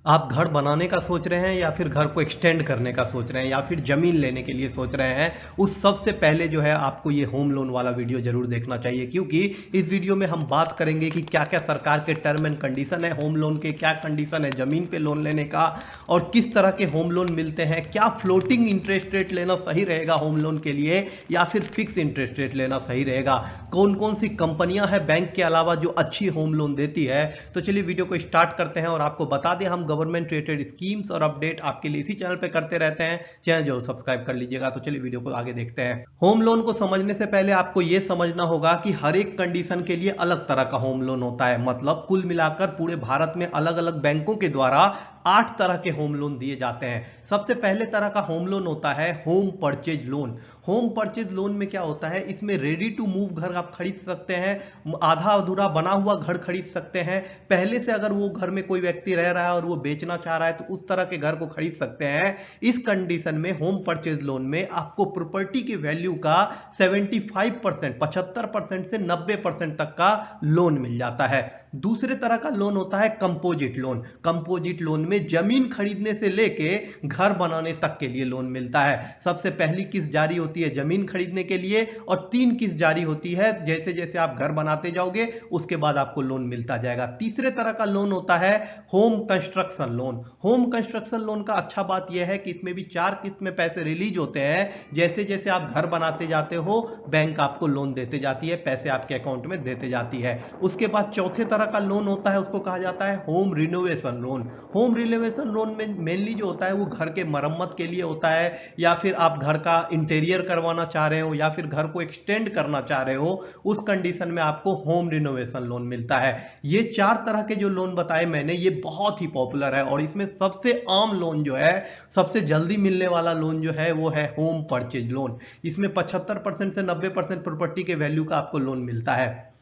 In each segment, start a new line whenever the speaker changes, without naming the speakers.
आप घर बनाने का सोच रहे हैं या फिर घर को एक्सटेंड करने का सोच रहे हैं या फिर जमीन लेने के लिए सोच रहे हैं, उस सबसे पहले जो है आपको ये होम लोन वाला वीडियो जरूर देखना चाहिए, क्योंकि इस वीडियो में हम बात करेंगे कि क्या क्या सरकार के टर्म एंड कंडीशन है होम लोन के, क्या कंडीशन है जमीन पे लोन लेने का और किस तरह के होम लोन मिलते हैं, क्या फ्लोटिंग इंटरेस्ट रेट लेना सही रहेगा होम लोन के लिए या फिर फिक्स इंटरेस्ट रेट लेना सही रहेगा, कौन कौन सी कंपनियां हैं बैंक के अलावा जो अच्छी होम लोन देती है। तो चलिए वीडियो को स्टार्ट करते हैं और आपको बता दें हम गवर्नमेंट रिलेटेड स्कीम्स और अपडेट आपके लिए इसी चैनल पे करते रहते हैं, चैनल जरूर सब्सक्राइब कर लीजिएगा। तो चलिए वीडियो को आगे देखते हैं। होम लोन को समझने से पहले आपको यह समझना होगा कि हर एक कंडीशन के लिए अलग तरह का होम लोन होता है, मतलब कुल मिलाकर पूरे भारत में अलग अलग बैंकों के द्वारा 8 तरह के होम लोन दिए जाते हैं। सबसे पहले तरह का होम लोन होता है home purchase loan. Home purchase loan में क्या होता है, इसमें रेडी टू मूव घर आप खरीद सकते हैं, आधा अधूरा बना हुआ घर खरीद सकते हैं, पहले से अगर वो घर में कोई व्यक्ति रह रहा है और वो बेचना चाह रहा है तो उस तरह के घर को खरीद सकते हैं। इस कंडीशन में होम परचेज लोन में आपको प्रॉपर्टी की वैल्यू का 75% 75% से 90% तक का लोन मिल जाता है। दूसरे तरह का लोन होता है कंपोजिट लोन। कंपोजिट लोन में जमीन खरीदने से लेके घर बनाने तक के लिए लोन मिलता है। सबसे पहली किस्त जारी होती है जमीन खरीदने के लिए और 3 किस्त जारी होती है जैसे जैसे आप घर बनाते जाओगे उसके बाद आपको लोन मिलता जाएगा। तीसरे तरह का लोन होता है home construction loan. Home construction loan का अच्छा बात यह है कि इसमें भी 4 किस्त में पैसे रिलीज होते हैं, जैसे जैसे आप घर बनाते जाते हो बैंक आपको लोन देते जाती है, पैसे आपके अकाउंट में देते जाती है। उसके बाद चौथे तरह का लोन होता है, उसको कहा जाता है home renovation loan. Home renovation loan में मेनली जो होता है वो घर के मरम्मत के लिए होता है, या फिर आप घर का इंटीरियर करवाना चाह रहे हो या फिर घर को एक्सटेंड करना चाह रहे हो, उस कंडीशन में आपको होम रिनोवेशन लोन मिलता है। ये 4 तरह के जो लोन बताए मैंने ये बहुत ही पॉपुलर है और इसमें सबसे आम लोन जो है, सबसे जल्दी मिलने वाला लोन जो है वो है होम परचेज लोन। इसमें 75% से 90% प्रॉपर्टी के वैल्यू का आपको लोन मिलता है।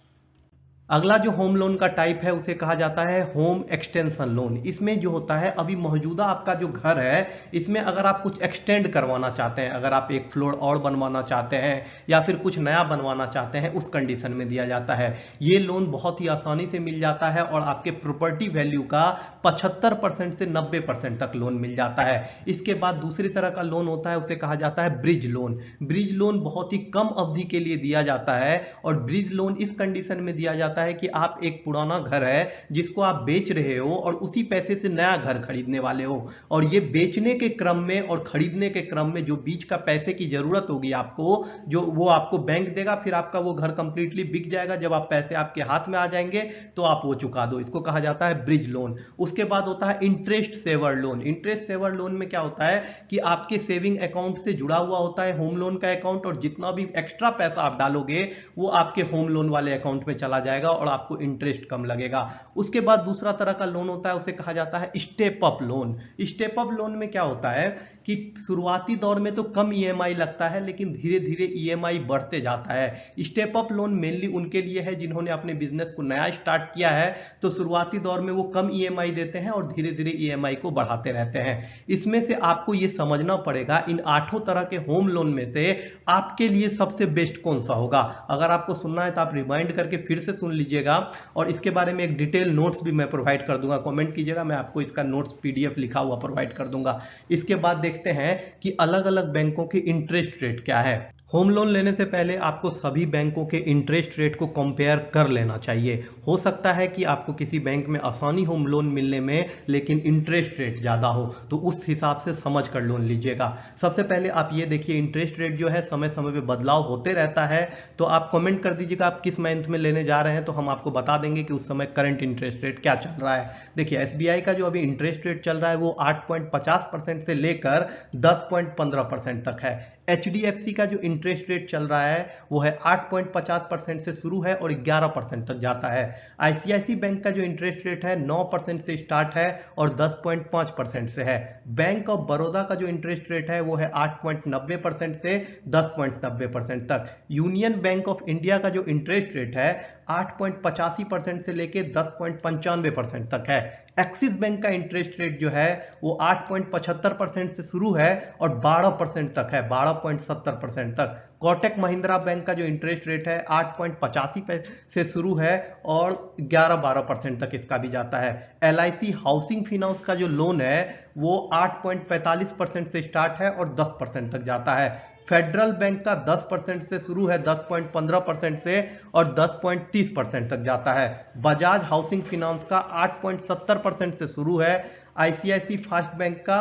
अगला जो होम लोन का टाइप है उसे कहा जाता है होम एक्सटेंशन लोन। इसमें जो होता है अभी मौजूदा आपका जो घर है इसमें अगर आप कुछ एक्सटेंड करवाना चाहते हैं, अगर आप एक फ्लोर और बनवाना चाहते हैं या फिर कुछ नया बनवाना चाहते हैं, उस कंडीशन में दिया जाता है। ये लोन बहुत ही आसानी से मिल जाता है और आपके प्रॉपर्टी वैल्यू का 75% से 90% तक लोन मिल जाता है। इसके बाद दूसरी तरह का लोन होता है उसे कहा जाता है ब्रिज लोन। ब्रिज लोन बहुत ही कम अवधि के लिए दिया जाता है और ब्रिज लोन इस कंडीशन में दिया जाता है कि आप एक पुराना घर है जिसको आप बेच रहे हो और उसी पैसे से नया घर खरीदने वाले हो, और ये बेचने के क्रम में और खरीदने के क्रम में जो बीच का पैसे की जरूरत होगी आपको, जो वो आपको बैंक देगा, फिर आपका वो घर कंप्लीटली बिक जाएगा। जब आप पैसे आपके हाथ में आ जाएंगे तो आप वो चुका दो, इसको कहा जाता है ब्रिज लोन। उसके बाद होता है interest saver loan. Interest saver loan में क्या होता है कि आपके सेविंग अकाउंट से जुड़ा हुआ होता है होम लोन का अकाउंट, और जितना भी एक्स्ट्रा पैसा आप डालोगे वो आपके होम लोन वाले अकाउंट में चला जाएगा और आपको इंटरेस्ट कम लगेगा। उसके बाद दूसरा तरह का लोन होता है उसे कहा जाता है step up loan. Step up loan में क्या होता है कि शुरुआती दौर में तो कम ईएमआई लगता है लेकिन धीरे धीरे ईएमआई बढ़ते जाता है। स्टेप अप लोन मेनली उनके लिए है जिन्होंने अपने बिजनेस को नया स्टार्ट किया है, तो शुरुआती दौर में वो कम ईएमआई देते हैं और धीरे धीरे ईएमआई को बढ़ाते रहते हैं। इसमें से आपको ये समझना पड़ेगा इन 8 तरह के होम लोन में से आपके लिए सबसे बेस्ट कौन सा होगा। अगर आपको सुनना है तो आप रिमाइंड करके फिर से सुन लीजिएगा और इसके बारे में एक डिटेल नोट्स भी मैं प्रोवाइड कर दूंगा, कमेंट कीजिएगा, मैं आपको इसका नोट्स पीडीएफ लिखा हुआ प्रोवाइड कर दूंगा। इसके बाद देखते हैं कि अलग अलग बैंकों की इंटरेस्ट रेट क्या है। होम लोन लेने से पहले आपको सभी बैंकों के इंटरेस्ट रेट को कंपेयर कर लेना चाहिए। हो सकता है कि आपको किसी बैंक में आसानी होम लोन मिलने में लेकिन इंटरेस्ट रेट ज़्यादा हो, तो उस हिसाब से समझ कर लोन लीजिएगा। सबसे पहले आप ये देखिए इंटरेस्ट रेट जो है समय समय पे बदलाव होते रहता है, तो आप कमेंट कर दीजिएगा आप किस मंथ में लेने जा रहे हैं, तो हम आपको बता देंगे कि उस समय करंट इंटरेस्ट रेट क्या चल रहा है। देखिए एसबीआई का जो अभी इंटरेस्ट रेट चल रहा है वो 8.50% से लेकर 10.15% तक है। एचडीएफसी का जो इंटरेस्ट रेट चल रहा है वो है 8.50% से शुरू है और 11% तक जाता है। आईसीआईसी बैंक का जो इंटरेस्ट रेट है 9% से स्टार्ट है और 10.5% से है। बैंक ऑफ बड़ौदा का जो इंटरेस्ट रेट है वो है 8.90% से 10.90% तक। यूनियन बैंक ऑफ इंडिया का जो इंटरेस्ट रेट है 8.85% से लेके 10.95% तक है। एक्सिस बैंक का इंटरेस्ट रेट जो है वो 8.75% से शुरू है और 12% तक है, 12.70% तक। कोटक महिंद्रा बैंक का जो इंटरेस्ट रेट है 8.85 से शुरू है और 11-12% तक इसका भी जाता है। LIC हाउसिंग फाइनेंस का जो लोन है वो 8.45% से स्टार्ट है और 10% तक जाता है। फेडरल बैंक का 10% से शुरू है, 10.15% से और 10.30% तक जाता है। बजाज हाउसिंग फाइनेंस का 8.70% से शुरू है। ICICI फर्स्ट बैंक का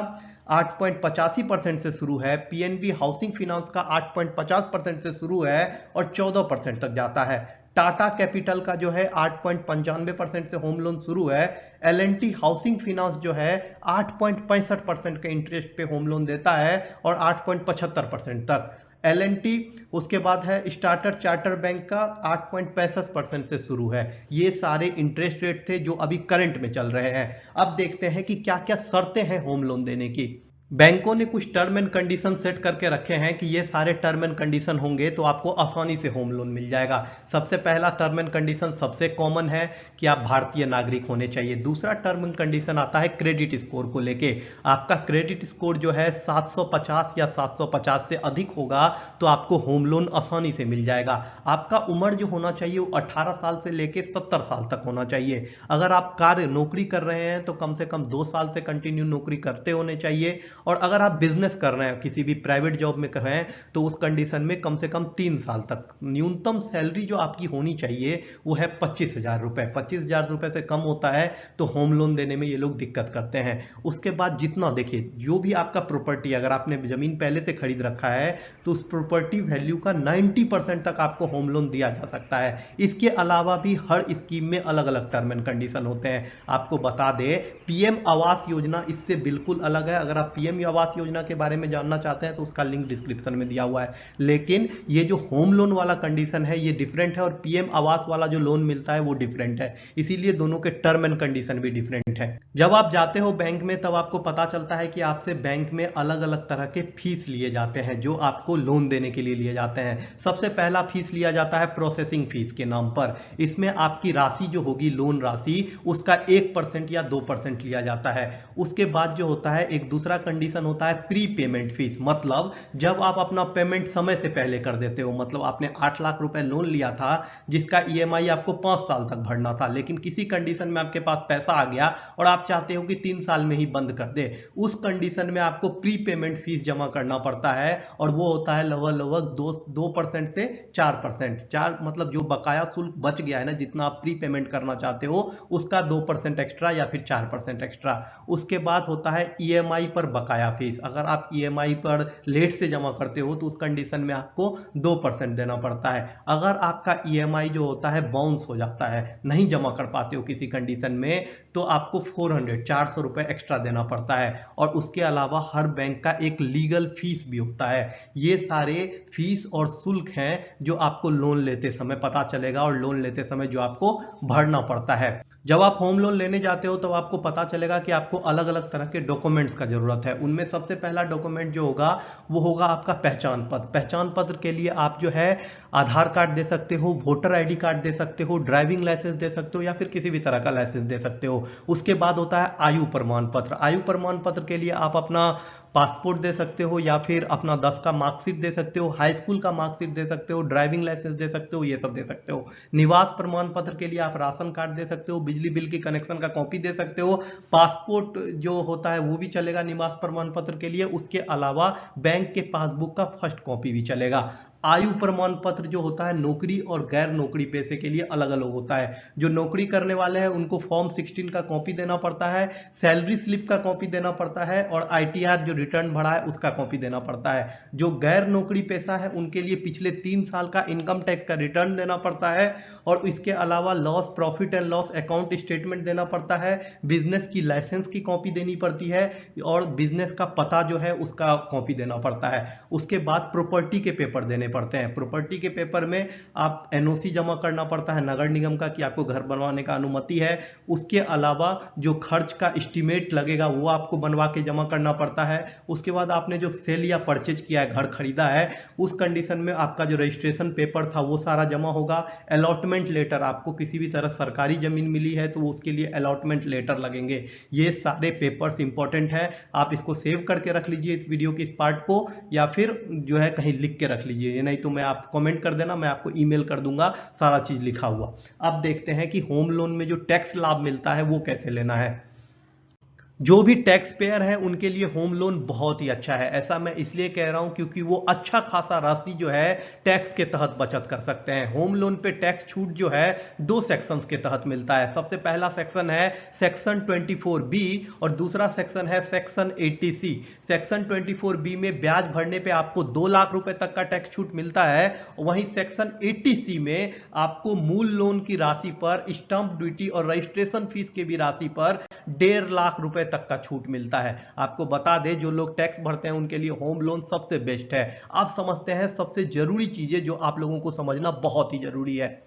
8.85% से शुरू है। PNB हाउसिंग फाइनेंस का 8.50% से शुरू है और 14% तक जाता है। टाटा कैपिटल का जो है 8.95% से होम लोन शुरू है। L&T हाउसिंग फाइनेंस जो है 8.65% के इंटरेस्ट पे होम लोन देता है और 8.75% तक। L&T उसके बाद है स्टार्टर चार्टर बैंक का 8.65% से शुरू है। ये सारे इंटरेस्ट रेट थे जो अभी करंट में चल रहे हैं। अब देखते हैं कि क्या क्या शर्तें हैं होम लोन देने की। बैंकों ने कुछ टर्म एंड कंडीशन सेट करके रखे हैं कि ये सारे टर्म एंड कंडीशन होंगे तो आपको आसानी से होम लोन मिल जाएगा। सबसे पहला टर्म एंड कंडीशन सबसे कॉमन है कि आप भारतीय नागरिक होने चाहिए। दूसरा टर्म एंड कंडीशन आता है क्रेडिट स्कोर को लेके। आपका क्रेडिट स्कोर जो है 750 या 750 से अधिक होगा तो आपको होम लोन आसानी से मिल जाएगा। आपका उम्र जो होना चाहिए वो 18 साल से लेके 70 साल तक होना चाहिए। अगर आप नौकरी कर रहे हैं तो कम से कम 2 साल से कंटिन्यू नौकरी करते होने चाहिए। और अगर आप बिजनेस कर रहे हैं, किसी भी प्राइवेट जॉब में कहें, तो उस कंडीशन में कम से कम 3 साल तक। न्यूनतम सैलरी जो आपकी होनी चाहिए वो है 25,000 रुपए। 25,000 रुपए से कम होता है तो होम लोन देने में ये लोग दिक्कत करते हैं। उसके बाद जितना देखिए, जो भी आपका प्रॉपर्टी, अगर आपने जमीन पहले से खरीद रखा है तो उस प्रॉपर्टी वैल्यू का 90% तक आपको होम लोन दिया जा सकता है। इसके अलावा भी हर स्कीम में अलग अलग टर्म एंड कंडीशन होते हैं। आपको बता दें, पीएम आवास योजना इससे बिल्कुल अलग है। अगर आप पीएम आवास योजना के बारे में जानना चाहते हैं तो उसका लिंक डिस्क्रिप्शन में दिया हुआ है। लेकिन ये जो होम लोन वाला कंडीशन है ये डिफरेंट है और पीएम आवास वाला जो लोन मिलता है वो डिफरेंट है। इसीलिए दोनों के टर्म एंड कंडीशन भी डिफरेंट है। जब आप जाते हो बैंक में तब आपको पता चलता है कि आपसे बैंक में अलग अलग तरह के फीस लिए जाते हैं जो आपको लोन देने के लिए लिए जाते हैं। सबसे पहला फीस लिया जाता है प्रोसेसिंग फीस के नाम पर। इसमें आपकी राशि जो होगी, लोन राशि, उसका 1% या 2% लिया जाता है। उसके बाद जो होता है एक दूसरा कंडीशन होता है प्री पेमेंट फीस। मतलब जब आप अपना पेमेंट समय से पहले कर देते हो, मतलब आपने 8 लाख रुपए लोन लिया था जिसका ईएमआई आपको 5 साल तक भरना था, लेकिन किसी कंडीशन में आपके पास पैसा आ गया और आप चाहते हो कि 3 साल में ही बंद कर दे, उस कंडीशन में आपको प्री पेमेंट फीस जमा करना पड़ता है और वो होता है लगभग 2% से 4%। 4 मतलब जो बकाया शुल्क बच गया है ना, जितना आप प्री पेमेंट करना चाहते हो उसका 2% एक्स्ट्रा या फिर 4% एक्स्ट्रा। उसके बाद होता है ईएमआई पर बकाया फीस। अगर आप ईएमआई पर लेट से जमा करते हो तो उस कंडीशन में आपको 2% देना पड़ता है। अगर आपका ईएमआई जो होता है बाउंस हो जाता है, नहीं जमा कर पाते हो किसी कंडीशन में, तो आपको 400 रुपए एक्स्ट्रा देना पड़ता है। और उसके अलावा हर बैंक का एक लीगल फीस भी होता है। ये सारे फीस और शुल्क हैं जो आपको लोन लेते समय पता चलेगा और लोन लेते समय जो आपको भरना पड़ता है। जब आप होम लोन लेने जाते हो तो आपको पता चलेगा कि आपको अलग अलग तरह के डॉक्यूमेंट्स का जरूरत है। उनमें सबसे पहला डॉक्यूमेंट जो होगा वो होगा आपका पहचान पत्र। पहचान पत्र के लिए आप जो है आधार कार्ड दे सकते हो, वोटर आईडी कार्ड दे सकते हो, ड्राइविंग लाइसेंस दे सकते हो या फिर किसी भी तरह का लाइसेंस दे सकते हो। उसके बाद होता है आयु प्रमाण पत्र। आयु प्रमाण पत्र के लिए आप अपना पासपोर्ट दे सकते हो या फिर अपना 10 का मार्कशीट दे सकते हो, हाई स्कूल का मार्कशीट दे सकते हो, ड्राइविंग लाइसेंस दे सकते हो, ये सब दे सकते हो। निवास प्रमाण पत्र के लिए आप राशन कार्ड दे सकते हो, बिजली बिल की कनेक्शन का कॉपी दे सकते हो। पासपोर्ट जो होता है वो भी चलेगा निवास प्रमाण पत्र के लिए। उसके अलावा बैंक के पासबुक का फर्स्ट कॉपी भी चलेगा। आयु प्रमाण पत्र जो होता है नौकरी और गैर नौकरी पेशे के लिए अलग अलग होता है। जो नौकरी करने वाले हैं उनको फॉर्म 16 का कॉपी देना पड़ता है, सैलरी स्लिप का कॉपी देना पड़ता है और आईटीआर जो रिटर्न भरा है उसका कॉपी देना पड़ता है। जो गैर नौकरी पेशा है उनके लिए पिछले 3 साल का इनकम टैक्स का रिटर्न देना पड़ता है और इसके अलावा loss profit and loss account statement देना पड़ता है। बिजनेस की लाइसेंस की कॉपी देनी पड़ती है और बिजनेस का पता जो है उसका कॉपी देना पड़ता है। उसके बाद प्रॉपर्टी के पेपर देने पड़ते हैं। प्रॉपर्टी के पेपर में आप एनओसी जमा करना पड़ता है नगर निगम का कि आपको घर बनवाने का अनुमति है। उसके अलावा जो खर्च का एस्टीमेट लगेगा वो आपको बनवा के जमा करना पड़ता है। उसके बाद आपने जो सेल या परचेज किया है, घर खरीदा है, उस कंडीशन में आपका जो रजिस्ट्रेशन पेपर था वो सारा जमा होगा। अलॉटमेंट लेटर, आपको किसी भी तरह सरकारी जमीन मिली है तो उसके लिए अलॉटमेंट लेटर लगेंगे। ये सारे पेपर्स इंपॉर्टेंट है। आप इसको सेव करके रख लीजिए इस वीडियो के इस पार्ट को, या फिर जो है कहीं लिख के रख लीजिए, नहीं तो मैं आप कमेंट कर देना, मैं आपको ईमेल कर दूंगा सारा चीज लिखा हुआ। अब देखते हैं कि होम लोन में जो टैक्स लाभ मिलता है वो कैसे लेना है। जो भी टैक्स पेयर है उनके लिए होम लोन बहुत ही अच्छा है। ऐसा मैं इसलिए कह रहा हूं क्योंकि वो अच्छा खासा राशि जो है टैक्स के तहत बचत कर सकते हैं। होम लोन पे टैक्स छूट जो है 2 सेक्शंस के तहत मिलता है। सबसे पहला सेक्शन है सेक्शन 24B और दूसरा सेक्शन है सेक्शन 80C। सेक्शन 24B में ब्याज भरने पे आपको 2 लाख रुपए तक का टैक्स छूट मिलता है। वहीं सेक्शन 80C में आपको मूल लोन की राशि पर, स्टंप ड्यूटी और रजिस्ट्रेशन फीस की भी राशि पर 1.5 लाख रुपए तक का छूट मिलता है। आपको बता दें जो लोग टैक्स भरते हैं उनके लिए होम लोन सबसे बेस्ट है। आप समझते हैं सबसे जरूरी चीजें जो आप लोगों को समझना बहुत ही जरूरी है।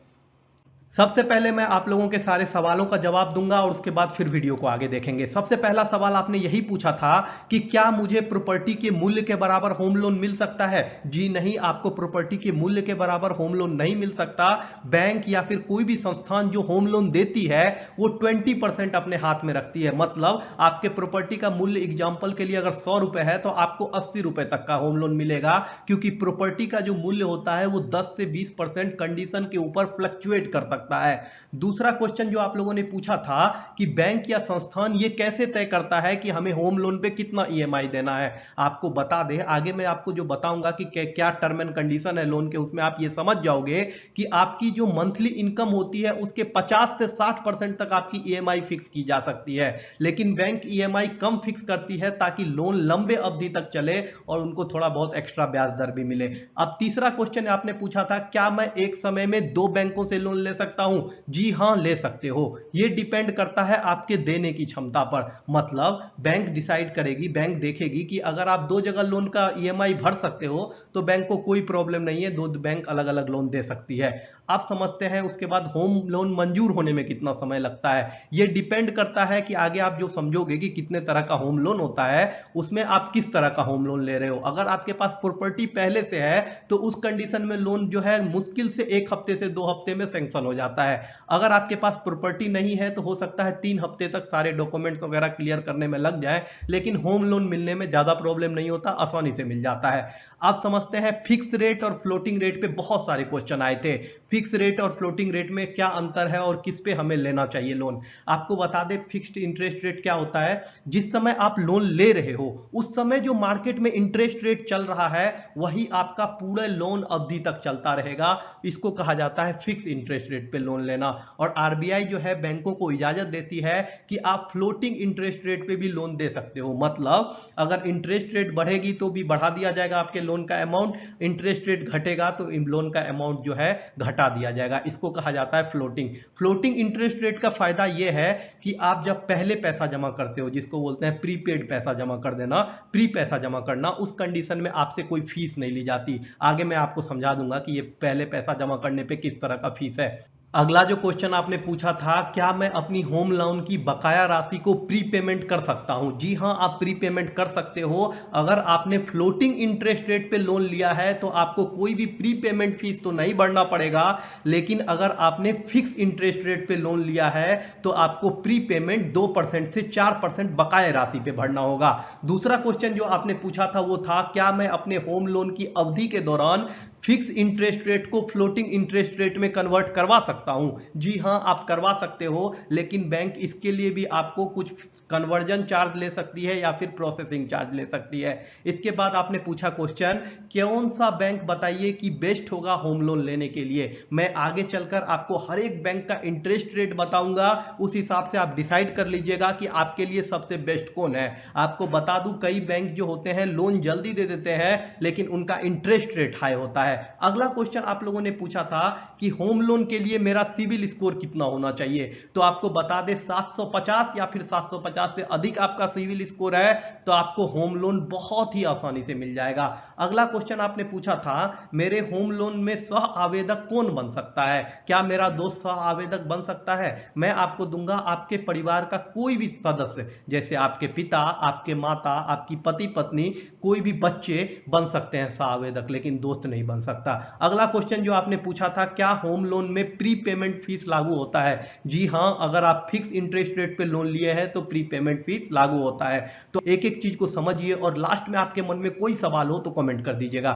सबसे पहले मैं आप लोगों के सारे सवालों का जवाब दूंगा और उसके बाद फिर वीडियो को आगे देखेंगे। सबसे पहला सवाल आपने यही पूछा था कि क्या मुझे प्रॉपर्टी के मूल्य के बराबर होम लोन मिल सकता है। जी नहीं, आपको प्रॉपर्टी के मूल्य के बराबर होम लोन नहीं मिल सकता। बैंक या फिर कोई भी संस्थान जो होम लोन देती है वो 20% अपने हाथ में रखती है। मतलब आपके प्रॉपर्टी का मूल्य एग्जाम्पल के लिए अगर 100 रुपए है तो आपको 80 रुपए तक का होम लोन मिलेगा, क्योंकि प्रॉपर्टी का जो मूल्य होता है वो 10 से 20% कंडीशन के ऊपर फ्लक्चुएट कर सकता है। दूसरा क्वेश्चन जो आप लोगों ने पूछा था कि बैंक या संस्थान ये कैसे तय करता है कि हमें होम लोन पे कितना ईएमआई देना है। आपको बता दें, आगे मैं आपको जो बताऊंगा कि क्या टर्म एंड कंडीशन है लोन के, उसमें आप ये समझ जाओगे कि आपकी जो मंथली इनकम होती है उसके 50 से 60% तक आपकी ईएमआई फिक्स की जा सकती है। लेकिन बैंक ईएमआई कम फिक्स करती है ताकि लोन लंबे अवधि तक चले और उनको थोड़ा बहुत एक्स्ट्रा ब्याज दर भी मिले। अब तीसरा क्वेश्चन आपने पूछा था क्या मैं एक समय में 2 बैंकों से लोन ले सकता हूं। जी हां, ले सकते हो। यह डिपेंड करता है आपके देने की क्षमता पर। मतलब बैंक डिसाइड करेगी, बैंक देखेगी कि अगर आप 2 जगह लोन का ईएमआई भर सकते हो तो बैंक को कोई प्रॉब्लम नहीं है, 2 बैंक अलग अलग लोन दे सकती है। आप समझते हैं उसके बाद होम लोन मंजूर होने में कितना समय लगता है। यह डिपेंड करता है कि आगे आप जो समझोगे कि कितने तरह का होम लोन होता है, उसमें आप किस तरह का होम लोन ले रहे हो। अगर आपके पास प्रॉपर्टी पहले से है तो उस कंडीशन में लोन जो है मुश्किल से 1 हफ्ते से 2 हफ्ते में सैंक्शन हो जाता है। अगर आपके पास प्रॉपर्टी नहीं है तो हो सकता है 3 हफ्ते तक सारे डॉक्यूमेंट्स वगैरह क्लियर करने में लग जाए, लेकिन होम लोन मिलने में ज्यादा प्रॉब्लम नहीं होता, आसानी से मिल जाता है। आप समझते हैं फिक्स रेट और फ्लोटिंग रेट पे बहुत सारे क्वेश्चन आए थे। फिक्स रेट और फ्लोटिंग रेट में क्या अंतर है और किस पे हमें लेना चाहिए लोन। आपको बता दें फिक्स्ड इंटरेस्ट रेट क्या होता है। जिस समय आप लोन ले रहे हो उस समय जो मार्केट में इंटरेस्ट रेट चल रहा है वही आपका पूरे लोन अवधि तक चलता रहेगा। इसको कहा जाता है फिक्स इंटरेस्ट रेट पे लोन लेना। और आरबीआई जो है बैंकों को इजाजत देती है कि आप फ्लोटिंग इंटरेस्ट रेट पे भी लोन दे सकते हो। मतलब अगर इंटरेस्ट रेट बढ़ेगी तो भी बढ़ा दिया जाएगा आपके लोन का अमाउंट, इंटरेस्ट रेट घटेगा तो लोन का अमाउंट जो है घटा दिया जाएगा। इसको कहा जाता है फ्लोटिंग। फ्लोटिंग इंटरेस्ट रेट का फायदा यह है कि आप जब पहले पैसा जमा करते हो, जिसको बोलते हैं प्रीपेड पैसा जमा कर देना, प्री पैसा जमा करना, उस कंडीशन में आपसे कोई फीस नहीं ली जाती। आगे मैं आपको समझा दूंगा कि ये पहले पैसा जमा करने पे किस तरह का फीस है। अगला जो क्वेश्चन आपने पूछा था क्या मैं अपनी होम लोन की बकाया राशि को प्री पेमेंट कर सकता हूं। जी हां, आप प्री पेमेंट कर सकते हो। अगर आपने फ्लोटिंग इंटरेस्ट रेट पे लोन लिया है तो आपको कोई भी प्री पेमेंट फीस तो नहीं भरना पड़ेगा, लेकिन अगर आपने फिक्स इंटरेस्ट रेट पे लोन लिया है तो आपको प्री पेमेंट 2% से 4% बकाया राशि पे भरना होगा। दूसरा क्वेश्चन जो आपने पूछा था वो था क्या मैं अपने होम लोन की अवधि के दौरान फिक्स इंटरेस्ट रेट को फ्लोटिंग इंटरेस्ट रेट में कन्वर्ट करवा सकता हूं। जी हां, आप करवा सकते हो, लेकिन बैंक इसके लिए भी आपको कुछ कन्वर्जन चार्ज ले सकती है या फिर प्रोसेसिंग चार्ज ले सकती है। इसके बाद आपने पूछा क्वेश्चन कौन सा बैंक बताइए कि बेस्ट होगा होम लोन लेने के लिए। मैं आगे चलकर आपको हर एक बैंक का इंटरेस्ट रेट बताऊंगा, उस हिसाब से आप डिसाइड कर लीजिएगा कि आपके लिए सबसे बेस्ट कौन है। आपको बता दूं कई बैंक जो होते हैं लोन जल्दी दे देते हैं लेकिन उनका इंटरेस्ट रेट हाई होता है। है। अगला क्वेश्चन आप लोगों ने पूछा था कि होम लोन के लिए मेरा सिविल स्कोर कितना होना चाहिए, तो आपको बता दे 750 या फिर 750 से अधिक आपका सिविल स्कोर है तो आपको होम लोन बहुत ही आसानी से मिल जाएगा। अगला क्वेश्चन आपने पूछा था मेरे होम लोन में सह आवेदक कौन बन सकता है, क्या मेरा दोस्त सह आवेदक बन सकता है? मैं आपको दूंगा आपके परिवार का कोई भी सदस्य, जैसे आपके पिता, आपके माता, आपकी पति पत्नी, कोई भी बच्चे बन सकते हैं सह आवेदक, लेकिन दोस्त नहीं बन सकता। अगला क्वेश्चन जो आपने पूछा था क्या होम लोन में प्री पेमेंट फीस लागू होता है? जी हां, अगर आप फिक्स इंटरेस्ट रेट पे लोन लिए हैं तो प्री पेमेंट फीस लागू होता है। तो एक एक चीज को समझिए और लास्ट में आपके मन में कोई सवाल हो तो कमेंट कर दीजिएगा।